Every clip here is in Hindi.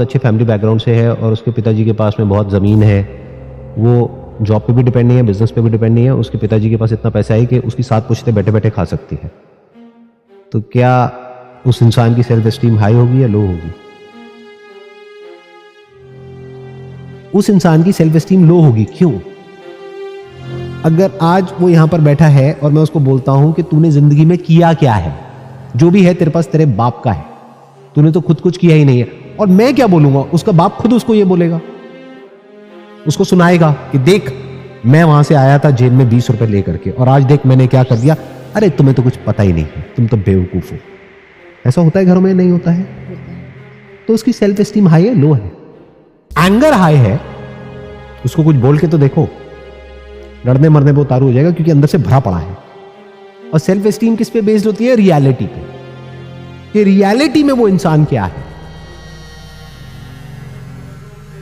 अच्छे फैमिली बैकग्राउंड से है और उसके पिताजी के पास में बहुत ज़मीन है, वो जॉब पे भी डिपेंड नहीं है, बिजनेस पे भी डिपेंड नहीं है, उसके पिताजी के पास इतना पैसा है कि उसकी 7 पुश्तें बैठे बैठे खा सकती है, तो क्या उस इंसान की सेल्फ एस्टीम हाई होगी या लो होगी? उस इंसान की सेल्फ एस्टीम लो होगी। क्यों? अगर आज वो यहां पर बैठा है और मैं उसको बोलता हूं कि तूने जिंदगी में किया क्या है, जो भी है तेरे पास तेरे बाप का है, तूने तो खुद कुछ किया ही नहीं है, और मैं क्या बोलूंगा? उसका बाप खुद उसको ये बोलेगा, उसको सुनाएगा कि देख मैं वहां से आया था जेब में 20 रुपए लेकर के और आज देख मैंने क्या कर दिया, अरे तुम्हें तो कुछ पता ही नहीं है, तुम तो बेवकूफ हो। ऐसा होता है घरों में? नहीं होता है। तो उसकी सेल्फ एस्टीम हाई है, लो है? एंगर हाई है, उसको कुछ बोल के तो देखो, लड़ने मरने पे उतारू हो जाएगा क्योंकि अंदर से भरा पड़ा है। और सेल्फ एस्टीम किस पे बेस्ड होती है? रियलिटी पे, कि रियलिटी में वो इंसान क्या है।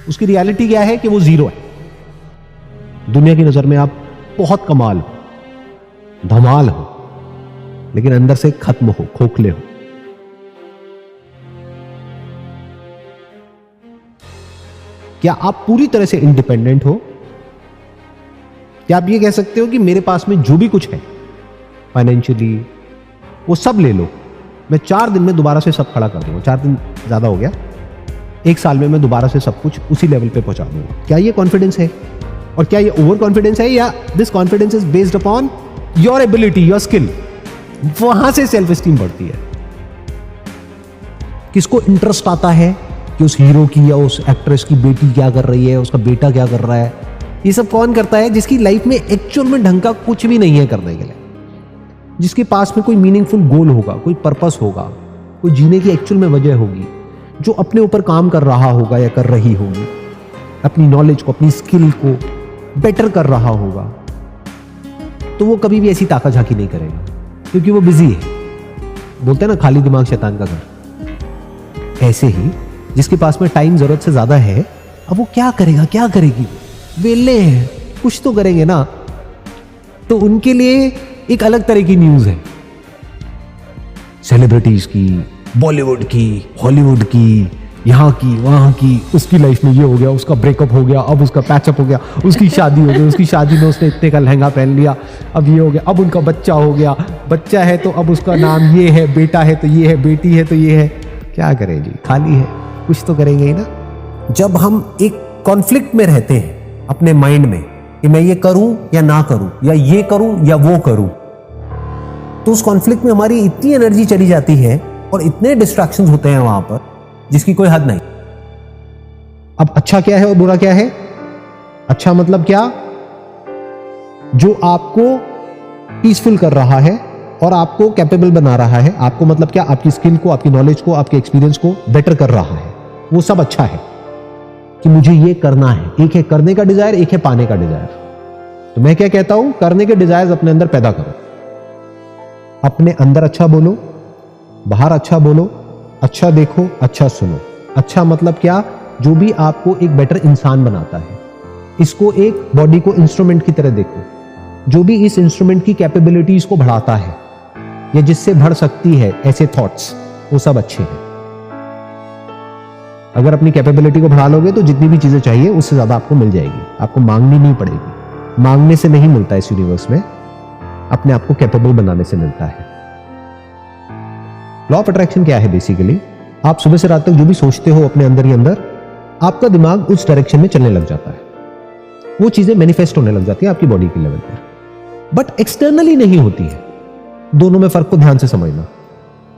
उसकी रियलिटी क्या है कि वो जीरो है। दुनिया की नजर में आप बहुत कमाल हो, धमाल हो, लेकिन अंदर से खत्म हो, खोखले हो। क्या आप पूरी तरह से इंडिपेंडेंट हो? क्या आप ये कह सकते हो कि मेरे पास में जो भी कुछ है फाइनेंशियली वो सब ले लो, मैं 4 दिन में दोबारा से सब खड़ा कर दूंगा। 4 दिन ज्यादा हो गया, 1 साल में मैं दोबारा से सब कुछ उसी लेवल पे पहुंचा दूंगा। क्या ये कॉन्फिडेंस है? और क्या ये ओवर कॉन्फिडेंस है, या this confidence is based upon your ability, your skill? वहां से सेल्फ एस्टीम बढ़ती है। किसको इंटरेस्ट आता है कि उस हीरो की या उस एक्ट्रेस की बेटी क्या कर रही है, उसका बेटा क्या कर रहा है? ये सब कौन करता है? जिसकी लाइफ में एक्चुअल में ढंग का कुछ भी नहीं है करने के लिए, जिसके पास में कोई मीनिंगफुल गोल होगा, कोई पर्पस होगा, कोई जीने की एक्चुअल में वजह होगी, जो अपने ऊपर काम कर रहा होगा या कर रही होगी, अपनी नॉलेज को, अपनी स्किल को बेटर कर रहा होगा, तो वो कभी भी ऐसी ताका झाकी नहीं करेगा क्योंकि वो बिजी है। बोलते हैं ना, खाली दिमाग शैतान का घर। ऐसे ही जिसके पास में टाइम जरूरत से ज्यादा है, अब वो क्या करेगा, क्या करेगी? वेले हैं, कुछ तो करेंगे ना। तो उनके लिए एक अलग तरह की न्यूज है, सेलिब्रिटीज की, बॉलीवुड की, हॉलीवुड की, यहाँ की, वहां की। उसकी लाइफ में ये हो गया, उसका ब्रेकअप हो गया, अब उसका पैचअप हो गया, उसकी शादी हो गई, उसकी शादी में उसने इतने का लहंगा पहन लिया, अब ये हो गया, अब उनका बच्चा हो गया, बच्चा है तो अब उसका नाम ये है, बेटा है तो ये है, बेटी है तो ये है। क्या करें जी, खाली है, कुछ तो करेंगे ही ना। जब हम एक कॉन्फ्लिक्ट में रहते हैं अपने माइंड में कि मैं ये करूं या ना करूं, या ये करूं या वो करूं, तो उस कॉन्फ्लिक्ट में हमारी इतनी एनर्जी चली जाती है और इतने डिस्ट्रैक्शंस होते हैं वहां पर जिसकी कोई हद नहीं। अब अच्छा क्या है और बुरा क्या है? अच्छा मतलब क्या? जो आपको पीसफुल कर रहा है और आपको कैपेबल बना रहा है। आपको मतलब क्या? आपकी स्किल को, आपकी नॉलेज को, आपके एक्सपीरियंस को बेटर कर रहा है, वो सब अच्छा है कि मुझे ये करना है। एक है करने का डिजायर, एक है पाने का डिजायर। तो मैं क्या कहता हूं? करने के डिजायर अपने अंदर पैदा करो, अपने अंदर अच्छा बोलो, बाहर अच्छा बोलो, अच्छा देखो, अच्छा सुनो। अच्छा मतलब क्या? जो भी आपको एक बेटर इंसान बनाता है, इसको एक बॉडी को इंस्ट्रूमेंट की तरह देखो। जो भी इस इंस्ट्रूमेंट की कैपेबिलिटीज को बढ़ाता है या जिससे बढ़ सकती है ऐसे थॉट्स, वो सब अच्छे हैं। अगर अपनी कैपेबिलिटी को बढ़ा लोगे तो जितनी भी चीजें चाहिए उससे ज्यादा आपको मिल जाएगी, आपको मांगनी नहीं पड़ेगी। मांगने से नहीं मिलता इस यूनिवर्स में, अपने आप को कैपेबल बनाने से मिलता है। लॉ ऑफ अट्रैक्शन क्या है? बेसिकली आप सुबह से रात तक जो भी सोचते हो अपने अंदर ही अंदर, आपका दिमाग उस डायरेक्शन में चलने लग जाता है, वो चीजें मैनिफेस्ट होने लग जाती है आपकी बॉडी के लेवल पर, बट एक्सटर्नली नहीं होती है। दोनों में फर्क को ध्यान से समझना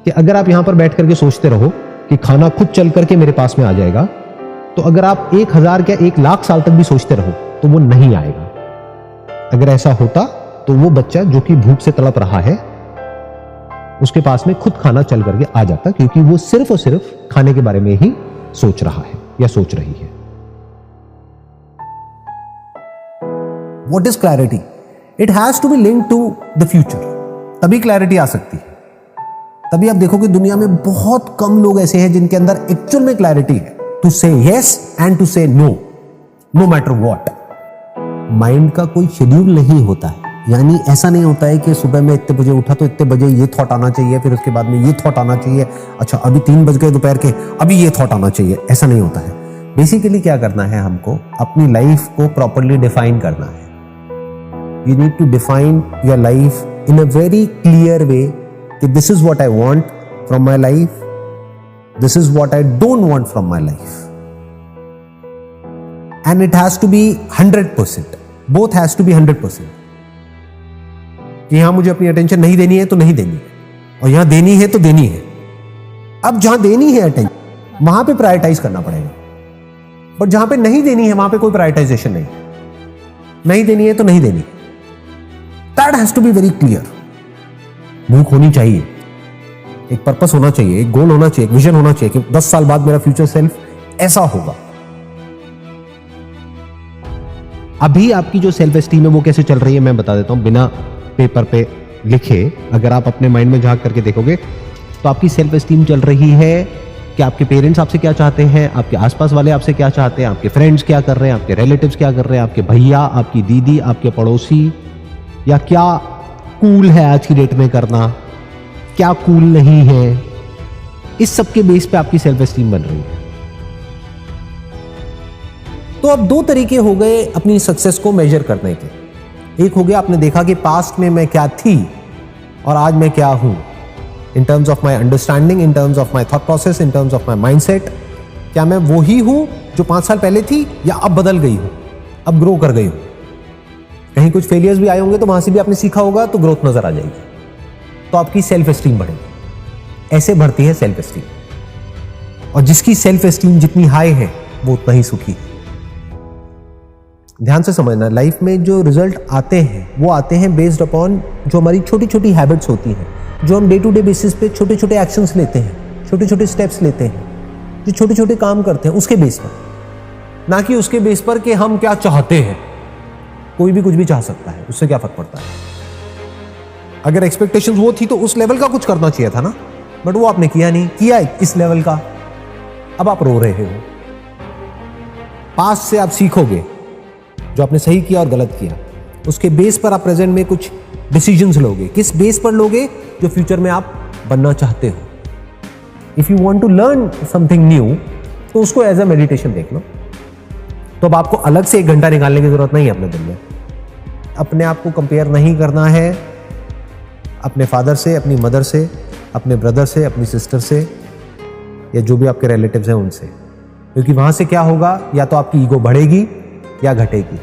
कि अगर आप यहां पर बैठ करके सोचते रहो कि खाना खुद चल करके मेरे पास में आ जाएगा, तो अगर आप 1000 क्या 1,00,000 साल तक भी सोचते रहो तो वो नहीं आएगा। अगर ऐसा होता तो वो बच्चा जो कि भूख से तड़प रहा है, उसके पास में खुद खाना चल करके आ जाता, क्योंकि वो सिर्फ और सिर्फ खाने के बारे में ही सोच रहा है या सोच रही है। What is clarity? It has to be linked to the future. तभी क्लैरिटी आ सकती है। तभी आप देखो कि दुनिया में बहुत कम लोग ऐसे हैं जिनके अंदर एक्चुअल में क्लैरिटी है to say yes and to say no, no matter what. Mind का कोई शेड्यूल नहीं होता है, यानी ऐसा नहीं होता है कि सुबह में इतने बजे उठा तो इतने बजे ये थॉट आना चाहिए, फिर उसके बाद में ये थॉट आना चाहिए, अच्छा अभी 3 बज गए दोपहर के, अभी ये थॉट आना चाहिए, ऐसा नहीं होता है। बेसिकली क्या करना है, हमको अपनी लाइफ को प्रॉपरली डिफाइन करना है। You need to define your life in a very clear way कि this is what I want from my life, this is what I don't want from my life, and it has to be 100%, both has to be 100%। कि यहां मुझे अपनी अटेंशन नहीं देनी है तो नहीं देनी है, और यहां देनी है तो देनी है। अब जहां देनी है अटेंशन वहां पे प्रायोरिटाइज करना पड़ेगा, बट जहां पे नहीं देनी है वहां पे कोई प्रायोरिटाइजेशन नहीं, नहीं देनी है तो नहीं देनी। That has to be very clear. भूख होनी चाहिए, एक पर्पस होना चाहिए, एक गोल होना चाहिए, एक विजन होना चाहिए कि 10 साल बाद मेरा फ्यूचर सेल्फ ऐसा होगा। अभी आपकी जो सेल्फ एस्टीम है वो कैसे चल रही है मैं बता देता हूं, बिना पेपर पे लिखे। अगर आप अपने माइंड में झांक करके देखोगे तो आपकी सेल्फ एस्टीम चल रही है कि आपके पेरेंट्स आपसे क्या चाहते हैं, आपके आसपास वाले आपसे क्या चाहते हैं, आपके फ्रेंड्स क्या कर रहे हैं, आपके रिलेटिव्स क्या कर रहे हैं, आपके भैया, आपकी दीदी, आपके पड़ोसी, या क्या कूल है आज की डेट में करना, क्या कूल नहीं है। इस सब के बेस पे आपकी सेल्फ एस्टीम बन रही है। तो अब 2 तरीके हो गए अपनी सक्सेस को मेजर करने के। एक हो गया आपने देखा कि पास्ट में मैं क्या थी और आज मैं क्या हूं, in terms of my understanding, in terms of my thought process, in terms of my mindset. क्या मैं वो ही हूं जो 5 साल पहले थी, या अब बदल गई हूं, अब ग्रो कर गई हूं। कहीं कुछ फेलियर्स भी आए होंगे तो वहां से भी आपने सीखा होगा, तो ग्रोथ नजर आ जाएगी, तो आपकी सेल्फ एस्टीम बढ़ेगी। ऐसे बढ़ती है सेल्फ एस्टीम, और जिसकी सेल्फ एस्टीम जितनी हाई है वो उतना ही सुखी है। ध्यान से समझना, लाइफ में जो रिजल्ट आते हैं वो आते हैं बेस्ड अपॉन जो हमारी छोटी छोटी हैबिट्स होती हैं, जो हम डे टू डे बेसिस पे छोटे छोटे एक्शंस लेते हैं, छोटे छोटे स्टेप्स लेते हैं, जो छोटे छोटे काम करते हैं, उसके बेस पर, ना कि उसके बेस पर कि हम क्या चाहते हैं। कोई भी कुछ भी चाह सकता है, उससे क्या फर्क पड़ता है। अगर एक्सपेक्टेशंस वो थी तो उस लेवल का कुछ करना चाहिए था ना, बट वो आपने किया नहीं, किया इस लेवल का, अब आप रो रहे हो। पास्ट से आप सीखोगे जो आपने सही किया और गलत किया, उसके बेस पर आप प्रेजेंट में कुछ डिसीजंस लोगे। किस बेस पर लोगे? जो फ्यूचर में आप बनना चाहते हो। If you want to learn something new तो उसको एज अ मेडिटेशन देख लो। तो अब आपको अलग से 1 घंटा निकालने की जरूरत नहीं है अपने दिन में। अपने आप को कंपेयर नहीं करना है अपने फादर से, अपनी मदर से, अपने ब्रदर से, अपनी सिस्टर से, या जो भी आपके रिलेटिव्स हैं उनसे, क्योंकि वहां से क्या होगा, या तो आपकी ईगो बढ़ेगी या घटेगी।